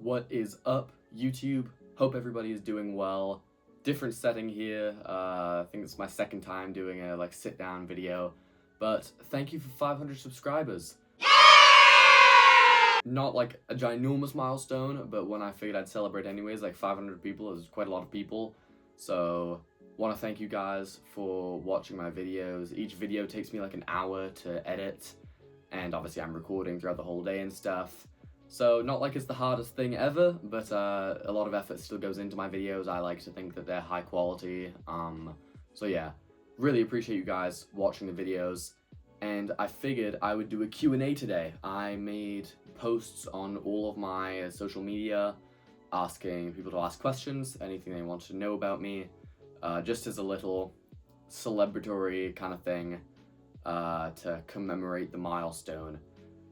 What is up, YouTube? Hope everybody is doing well. Different setting here. I think it's my second time doing a sit-down video, but thank you for 500 subscribers. Not like a ginormous milestone, but one I figured I'd celebrate anyways. Like 500 people is quite a lot of people, so want to thank you guys for watching my videos. Each video takes me like an hour to edit, and obviously I'm recording throughout the whole day and stuff. So not like it's the hardest thing ever, but a lot of effort still goes into my videos. I like to think that they're high quality. So yeah, really appreciate you guys watching the videos. And I figured I would do a Q&A today. I made posts on all of my social media asking people to ask questions, anything they want to know about me, just as a little celebratory kind of thing to commemorate the milestone.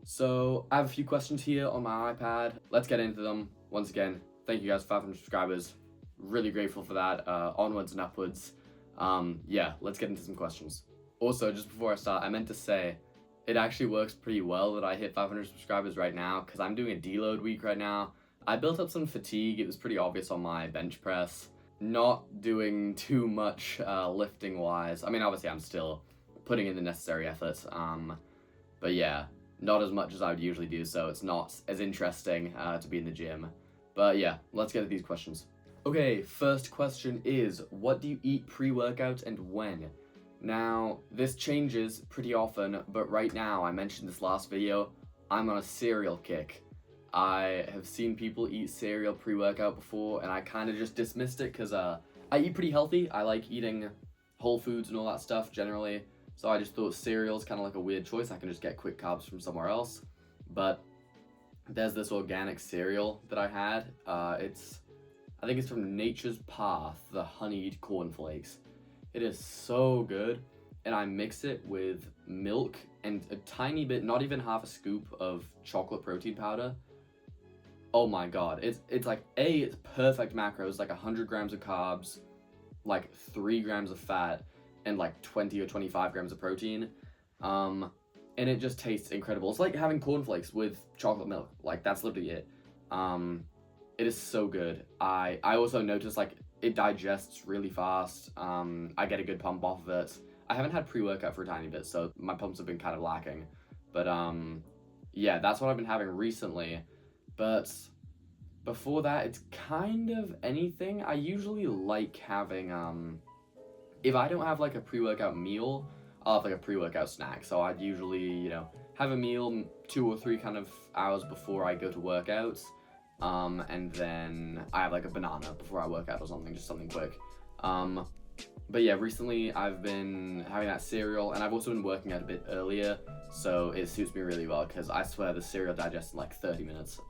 So I have a few questions here on my iPad. Let's get into them. Once again, thank you guys, 500 subscribers. Really grateful for that. Onwards and upwards. Yeah, let's get into some questions. Also, just before I start, I meant to say, it actually works pretty well that I hit 500 subscribers right now, because I'm doing a deload week right now. I built up some fatigue. It was pretty obvious on my bench press. Not doing too much lifting wise. I mean, obviously I'm still putting in the necessary effort. But yeah, not as much as I would usually do, so it's not as interesting to be in the gym. But yeah, let's get at these questions. Okay, first question is, what do you eat pre-workout and when? Now, this changes pretty often, but right now, I mentioned this last video, I'm on a cereal kick. I have seen people eat cereal pre-workout before, and I kind of just dismissed it because I eat pretty healthy. I like eating whole foods and all that stuff generally, so I just thought cereal's kind of like a weird choice. I can just get quick carbs from somewhere else. But there's this organic cereal that I had. I think it's from Nature's Path, the honeyed cornflakes. It is so good, and I mix it with milk and a tiny bit, not even half a scoop of chocolate protein powder. Oh my god, it's like, it's perfect macros, like 100 grams of carbs, like 3 grams of fat, and like 20 or 25 grams of protein. And it just tastes incredible. It's like having cornflakes with chocolate milk. Like, that's literally it. It is so good. I also noticed, like, it digests really fast. I get a good pump off of it. I haven't had pre-workout for a tiny bit, so my pumps have been kind of lacking. But yeah, that's what I've been having recently. But before that, it's kind of anything. I usually like having, if I don't have like a pre-workout meal, I'll have like a pre-workout snack. So I'd usually, have a meal 2 or 3 kind of hours before I go to workouts. And then I have like a banana before I work out or something, just something quick. But yeah, recently I've been having that cereal, and I've also been working out a bit earlier, so it suits me really well, because I swear the cereal digests in like 30 minutes.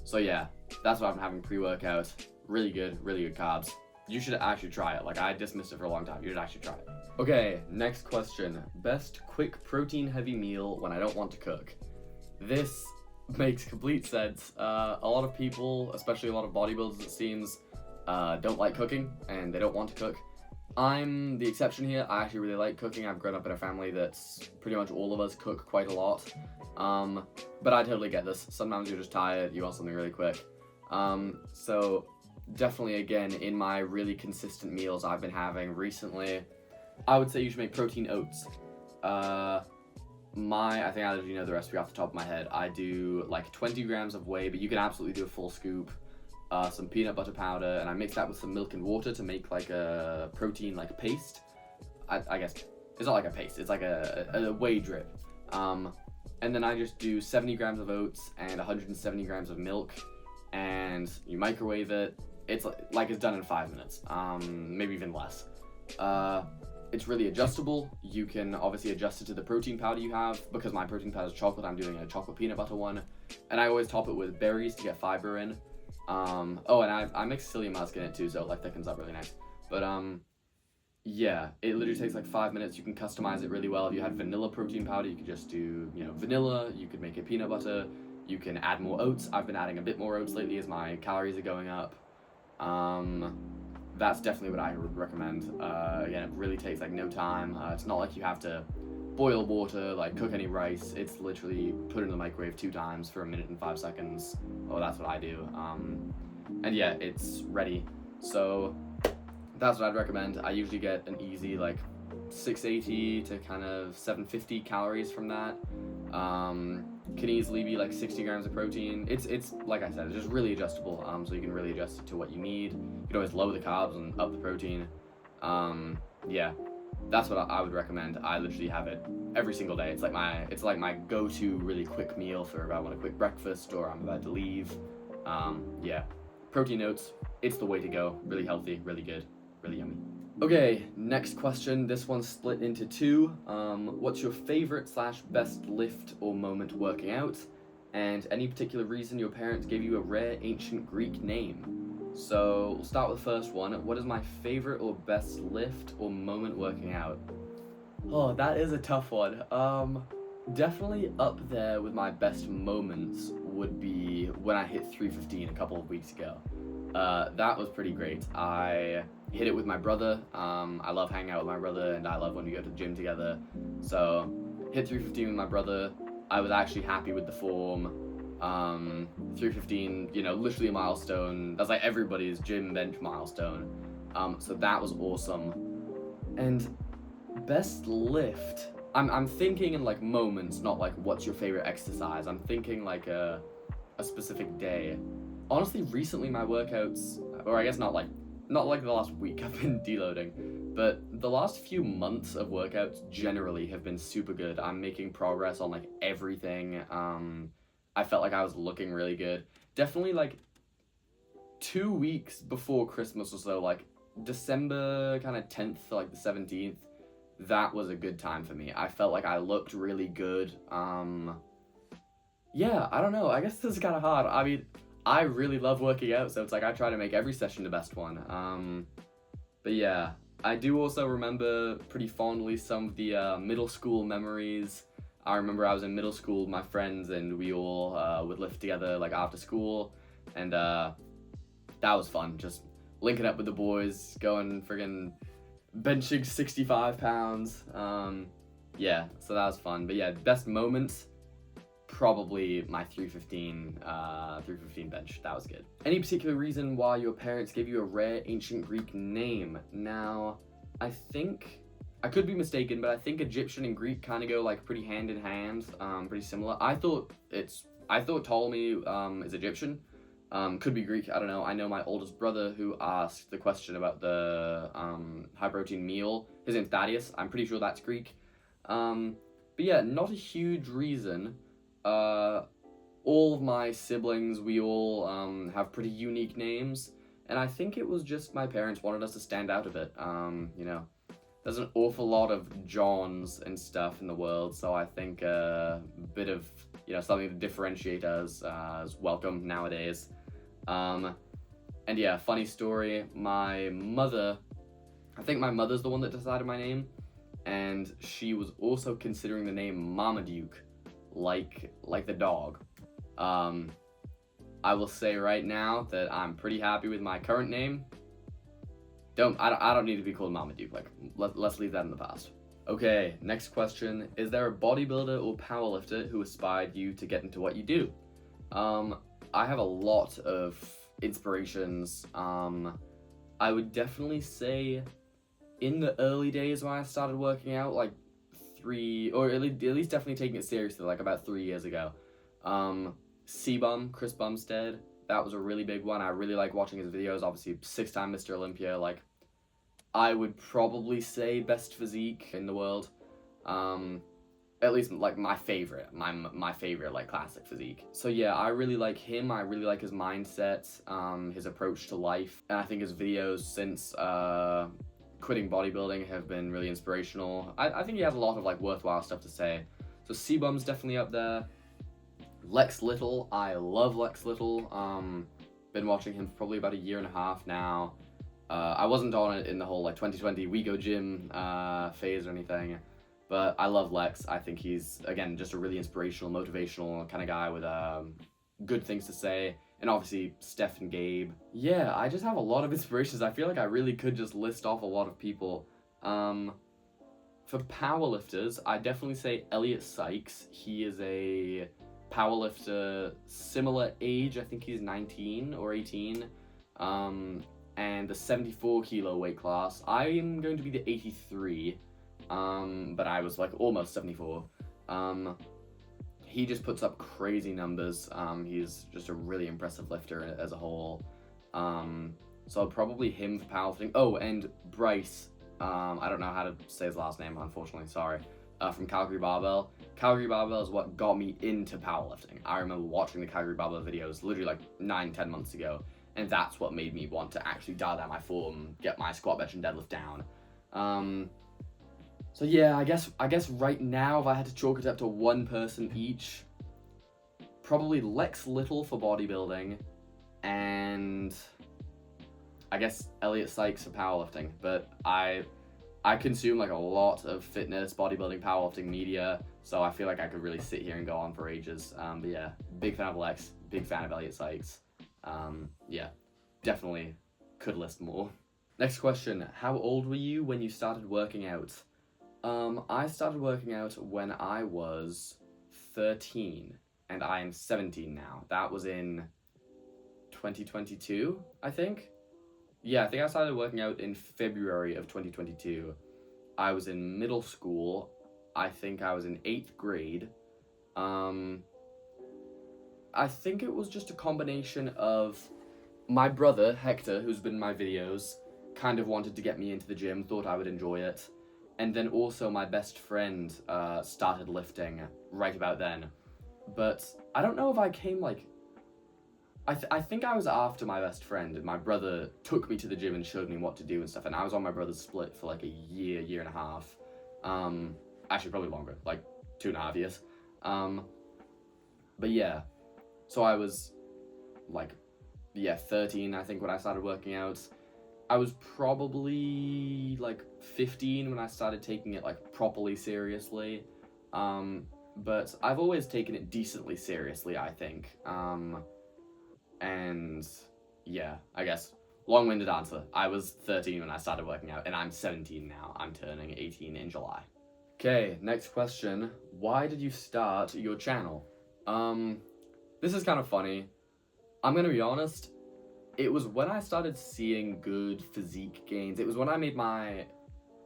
So yeah, that's what I've been having pre-workout. Really good carbs. You should actually try it. Like, I dismissed it for a long time. You should actually try it. Okay, next question. Best quick protein heavy meal when I don't want to cook. This makes complete sense. A lot of people, especially a lot of bodybuilders it seems, don't like cooking and they don't want to cook. I'm the exception here. I actually really like cooking. I've grown up in a family that's pretty much all of us cook quite a lot. But I totally get this. Sometimes you're just tired, you want something really quick. So definitely, again, in my really consistent meals I've been having recently, I would say you should make protein oats. I think I literally know the recipe off the top of my head. I do like 20 grams of whey, but you can absolutely do a full scoop. Some peanut butter powder, and I mix that with some milk and water to make like a protein like paste. I guess it's not like a paste, it's like a whey drip. And then I just do 70 grams of oats and 170 grams of milk, and you microwave it. It's like it's done in 5 minutes, maybe even less. It's really adjustable. You can obviously adjust it to the protein powder you have. Because my protein powder is chocolate, I'm doing a chocolate peanut butter one. And I always top it with berries to get fiber in. Oh, and I mix psyllium husk in it too, so it like thickens up really nice. But yeah, it literally takes like 5 minutes. You can customize it really well. If you had vanilla protein powder, you could just do, vanilla. You could make it peanut butter. You can add more oats. I've been adding a bit more oats lately as my calories are going up. That's definitely what I would recommend. Again, it really takes like no time. It's not like you have to boil water, like cook any rice. It's literally put it in the microwave 2 times for 1 minute and 5 seconds. Oh, that's what I do. And yeah, it's ready. So that's what I'd recommend. I usually get an easy like 680 to kind of 750 calories from that. Can easily be like 60 grams of protein. It's like I said, it's just really adjustable. So you can really adjust it to what you need. You can always lower the carbs and up the protein. Yeah, that's what I would recommend. I literally have it every single day. It's like my go-to really quick meal for if I want a quick breakfast or I'm about to leave. Yeah, protein oats. It's the way to go. Really healthy, really good, really yummy. Okay, next question. This one's split into 2. What's your favorite / best lift or moment working out? And any particular reason your parents gave you a rare ancient Greek name? So we'll start with the first one. What is my favorite or best lift or moment working out? Oh, that is a tough one. Definitely up there with my best moments would be when I hit 315 a couple of weeks ago. That was pretty great. I hit it with my brother. I love hanging out with my brother, and I love when we go to the gym together. So hit 315 with my brother. I was actually happy with the form. 315, you know, literally a milestone. That's like everybody's gym bench milestone. So that was awesome. And best lift, I'm thinking in like moments, not like what's your favorite exercise. I'm thinking like a specific day. Honestly, recently my workouts, or I guess not like the last week I've been deloading, but the last few months of workouts generally have been super good. I'm making progress on like everything. I felt like I was looking really good. Definitely like 2 weeks before Christmas or so, like December kind of 10th to like the 17th, that was a good time for me. I felt like I looked really good. Yeah, I don't know. I guess this is kind of hard. I mean, I really love working out, so it's like I try to make every session the best one. But yeah, I do also remember pretty fondly some of the middle school memories. I remember I was in middle school with my friends and we all would lift together like after school, and that was fun. Just linking up with the boys, going friggin' benching 65 pounds. Yeah, so that was fun. But yeah, best moments, probably my 315 bench. That was good. Any particular reason why your parents gave you a rare ancient Greek name? Now, I think, I could be mistaken, but I think Egyptian and Greek kind of go like pretty hand in hand, pretty similar. I thought Ptolemy is Egyptian. Could be Greek, I don't know. I know my oldest brother who asked the question about the high protein meal. His name's Thaddeus. I'm pretty sure that's Greek. But yeah, not a huge reason. All of my siblings, we all have pretty unique names, and I think it was just my parents wanted us to stand out a bit. You know, there's an awful lot of Johns and stuff in the world, so I think a bit of, you know, something to differentiate us is welcome nowadays. And yeah, funny story, my mother, I think my mother's the one that decided my name, and she was also considering the name Marmaduke, like the dog. I will say right now that I'm pretty happy with my current name. I don't need to be called Marmaduke. Like, let's leave that in the past. Okay, next question. Is there a bodybuilder or powerlifter who inspired you to get into what you do? I have a lot of inspirations. I would definitely say in the early days when I started working out, like at least definitely taking it seriously, like about 3 years ago. Cbum, Chris Bumstead, that was a really big one. I really like watching his videos. Obviously, 6-time Mr. Olympia. Like, I would probably say best physique in the world. At least like my favorite like classic physique. So yeah, I really like him. I really like his mindset, his approach to life, and I think his videos since quitting bodybuilding have been really inspirational. I think he has a lot of like worthwhile stuff to say. So Cbum's definitely up there. Lex Little, I love Lex Little. Been watching him for probably about 1.5 years now. I wasn't on it in the whole like 2020 We Go Gym phase or anything, but I love Lex. I think he's, again, just a really inspirational, motivational kind of guy with good things to say. And obviously Steph and Gabe. Yeah, I just have a lot of inspirations. I feel like I really could just list off a lot of people. For powerlifters, I definitely say Elliot Sykes. He is a powerlifter similar age. I think he's 19 or 18. And the 74 kilo weight class. I am going to be the 83. But I was like almost 74. He just puts up crazy numbers. He's just a really impressive lifter as a whole. So probably him for powerlifting. Oh, and Bryce. I don't know how to say his last name, unfortunately, sorry. From Calgary Barbell. Calgary Barbell is what got me into powerlifting. I remember watching the Calgary Barbell videos literally like 9-10 months ago, and that's what made me want to actually dial down my form, get my squat, bench, and deadlift down. So yeah, I guess right now, if I had to chalk it up to one person each, probably Lex Little for bodybuilding, and I guess Elliot Sykes for powerlifting. But I consume like a lot of fitness, bodybuilding, powerlifting media, so I feel like I could really sit here and go on for ages. But yeah, big fan of Lex, big fan of Elliot Sykes. Yeah, definitely could list more. Next question, how old were you when you started working out? I started working out when I was 13, and I am 17 now. That was in 2022, I think. Yeah, I think I started working out in February of 2022. I was in middle school. I think I was in 8th grade. I think it was just a combination of my brother, Hector, who's been in my videos, kind of wanted to get me into the gym, thought I would enjoy it. And then also my best friend started lifting right about then. But I don't know if I came like... I think I was after my best friend, and my brother took me to the gym and showed me what to do and stuff, and I was on my brother's split for like a year and a half. Actually probably longer, like 2.5 years. But yeah, so I was like, 13 I think when I started working out. I was probably like 15 when I started taking it like properly seriously. But I've always taken it decently seriously, I think. And yeah, I guess long-winded answer. I was 13 when I started working out, and I'm 17 now. I'm turning 18 in July. Okay, next question. Why did you start your channel? This is kind of funny. I'm gonna be honest. It was when I started seeing good physique gains. It was when I made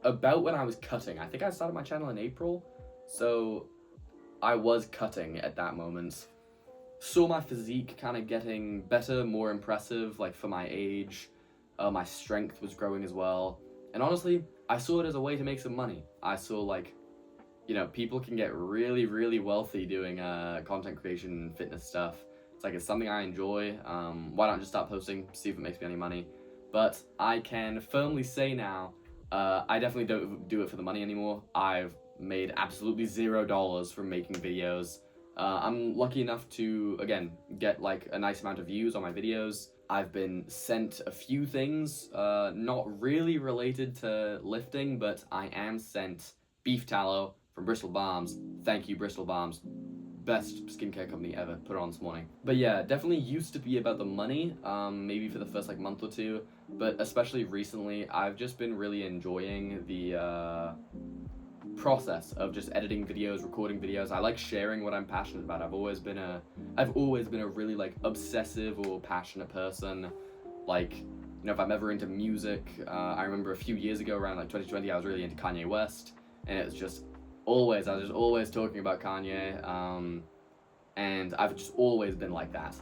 about when I was cutting. I think I started my channel in April. So I was cutting at that moment. Saw my physique kind of getting better, more impressive, like for my age. My strength was growing as well. And honestly, I saw it as a way to make some money. I saw like, people can get really, really wealthy doing content creation and fitness stuff. It's something I enjoy. Why not just start posting, see if it makes me any money? But I can firmly say now, I definitely don't do it for the money anymore. I've made absolutely $0 from making videos. I'm lucky enough to, again, get like a nice amount of views on my videos. I've been sent a few things, not really related to lifting, but I am sent beef tallow from Bristol Balms. Thank you, Bristol Balms. Best skincare company ever. Put it on this morning. But yeah, definitely used to be about the money, maybe for the first like month or two, but especially recently, I've just been really enjoying the process of just editing videos, recording videos. I like sharing what I'm passionate about. I've always been a really like obsessive or passionate person. Like, if I'm ever into music, I remember a few years ago around like 2020, I was really into Kanye West, and it's just I was just always talking about Kanye, and I've just always been like that.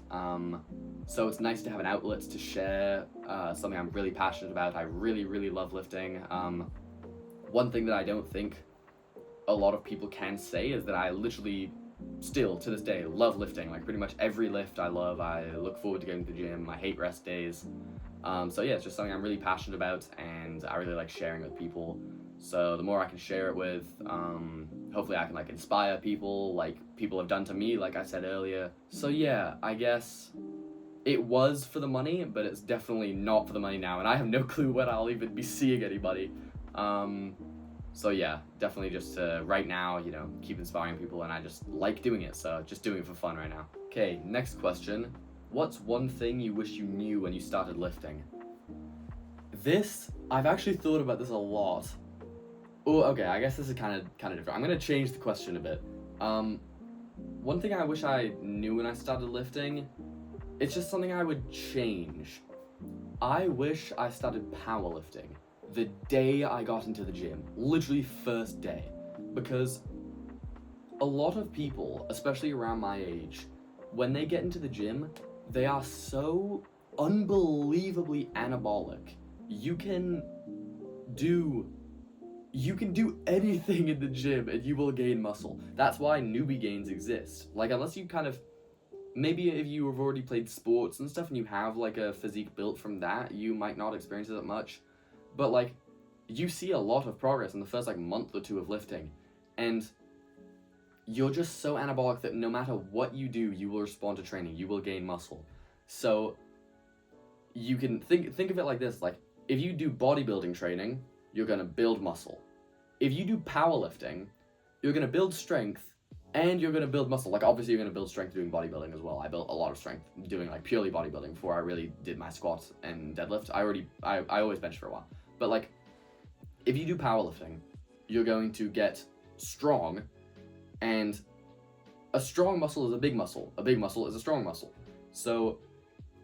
So it's nice to have an outlet to share something I'm really passionate about. I really, really love lifting. One thing that I don't think a lot of people can say is that I literally still, to this day, love lifting. Like pretty much every lift I love. I look forward to going to the gym. I hate rest days. So yeah, it's just something I'm really passionate about, and I really like sharing with people. So the more I can share it with, hopefully I can like inspire people like people have done to me, like I said earlier. So yeah, I guess it was for the money, but it's definitely not for the money now, and I have no clue when I'll even be seeing anybody. So yeah, definitely just right now, keep inspiring people, and I just like doing it, so just doing it for fun right now. Okay, next question. What's one thing you wish you knew when you started lifting? I've actually thought about this a lot. Oh, okay, I guess this is kind of different. I'm gonna change the question a bit. One thing I wish I knew when I started lifting, it's just something I would change. I wish I started powerlifting the day I got into the gym, literally first day, because a lot of people, especially around my age, when they get into the gym, they are so unbelievably anabolic. You can do anything in the gym and you will gain muscle. That's why newbie gains exist. Like, unless you kind of, maybe if you have already played sports and stuff and you have like a physique built from that, you might not experience it that much. But like, you see a lot of progress in the first like month or two of lifting, and you're just so anabolic that no matter what you do, you will respond to training, you will gain muscle. So you can think of it like this, like, if you do bodybuilding training, you're gonna build muscle. If you do powerlifting, you're gonna build strength and you're gonna build muscle. Like, obviously you're gonna build strength doing bodybuilding as well. I built a lot of strength doing like purely bodybuilding before I really did my squats and deadlift. I always benched for a while. But like, if you do powerlifting, you're going to get strong, and a strong muscle is a big muscle. A big muscle is a strong muscle. So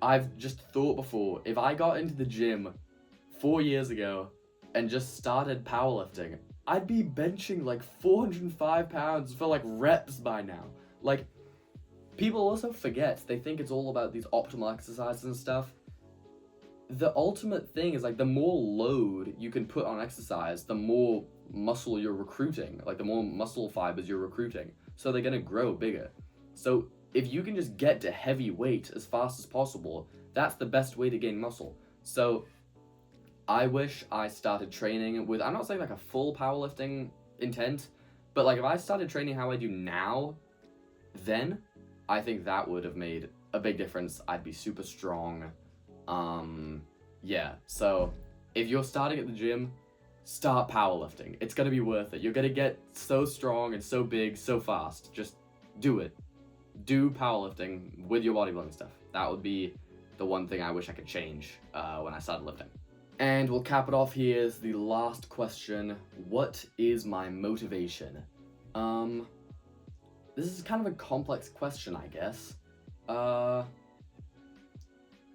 I've just thought before, if I got into the gym 4 years ago and just started powerlifting, I'd be benching like 405 pounds for like reps by now. Like, people also forget, they think it's all about these optimal exercises and stuff. The ultimate thing is like, the more load you can put on exercise, the more muscle you're recruiting, like the more muscle fibers you're recruiting, so they're gonna grow bigger. So if you can just get to heavy weight as fast as possible, that's the best way to gain muscle. So I wish I started training with, I'm not saying like a full powerlifting intent, but like if I started training how I do now, then I think that would have made a big difference. I'd be super strong. Yeah, so if you're starting at the gym, start powerlifting. It's gonna be worth it. You're gonna get so strong and so big so fast. Just do it. Do powerlifting with your bodybuilding stuff. That would be the one thing I wish I could change when I started lifting. And we'll cap it off here as the last question. What is my motivation? This is kind of a complex question, I guess.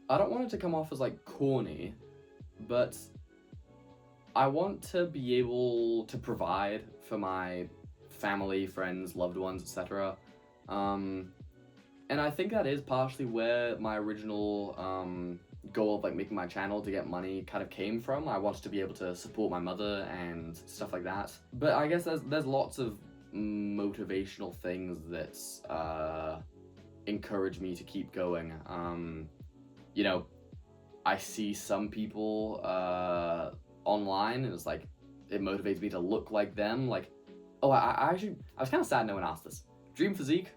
I don't want it to come off as like corny, but I want to be able to provide for my family, friends, loved ones, etc. And I think that is partially where my original goal of like making my channel to get money kind of came from. I wanted to be able to support my mother and stuff like that. But I guess there's lots of motivational things that encourage me to keep going. You know, I see some people online, and it's like, it motivates me to look like them. Like, oh, I was kind of sad no one asked this. Dream physique,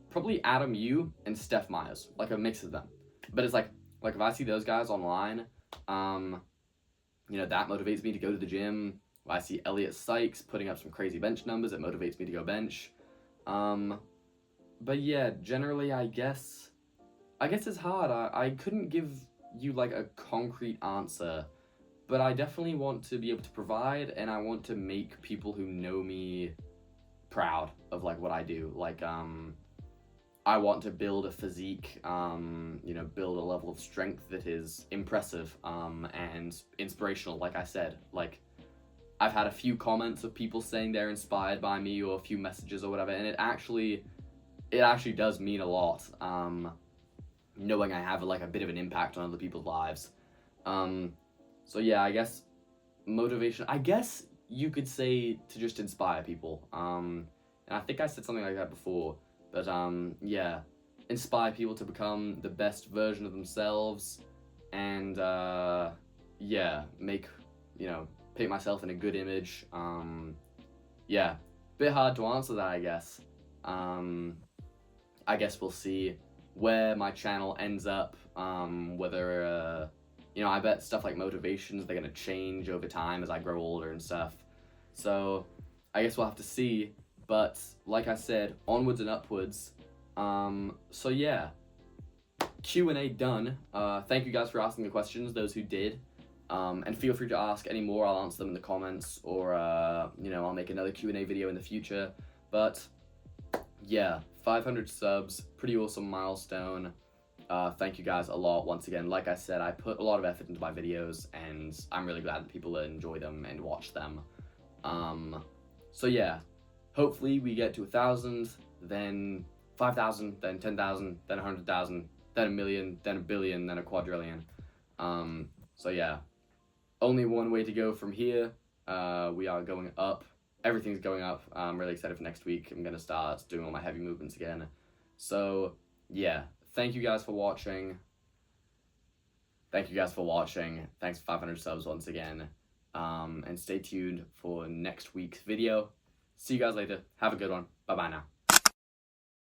probably Adam Yu and Steph Myers, like a mix of them. But it's like if I see those guys online, you know, that motivates me to go to the gym. If I see Elliot Sykes putting up some crazy bench numbers, it motivates me to go bench. But yeah, generally, I guess it's hard. I couldn't give you like a concrete answer, but I definitely want to be able to provide, and I want to make people who know me proud of like what I do. Like, I want to build a physique, you know, build a level of strength that is impressive, and inspirational. Like I said, like, I've had a few comments of people saying they're inspired by me, or a few messages or whatever, and it actually does mean a lot. Knowing I have like a bit of an impact on other people's lives. So yeah, I guess motivation, I guess you could say to just inspire people. And I think I said something like that before, but yeah, inspire people to become the best version of themselves, and yeah, paint myself in a good image. Yeah, bit hard to answer that, I guess. I guess we'll see where my channel ends up, whether, you know, I bet stuff like motivations, they're gonna change over time as I grow older and stuff. So I guess we'll have to see, but like I said, onwards and upwards. So yeah, Q&A done. Thank you guys for asking the questions, those who did. And feel free to ask any more. I'll answer them in the comments, or you know, I'll make another Q&A video in the future. But yeah, 500 subs, pretty awesome milestone. Thank you guys a lot once again. Like I said, I put a lot of effort into my videos, and I'm really glad that people enjoy them and watch them. So yeah, hopefully we get to 1,000, then 5,000, then 10,000, then 100,000, then a million, then a billion, then a quadrillion. So yeah, only one way to go from here. We are going up. Everything's going up. I'm really excited for next week. I'm gonna start doing all my heavy movements again. So yeah, thank you guys for watching. Thanks for 500 subs once again. And stay tuned for next week's video. See you guys later. Have a good one. Bye bye now.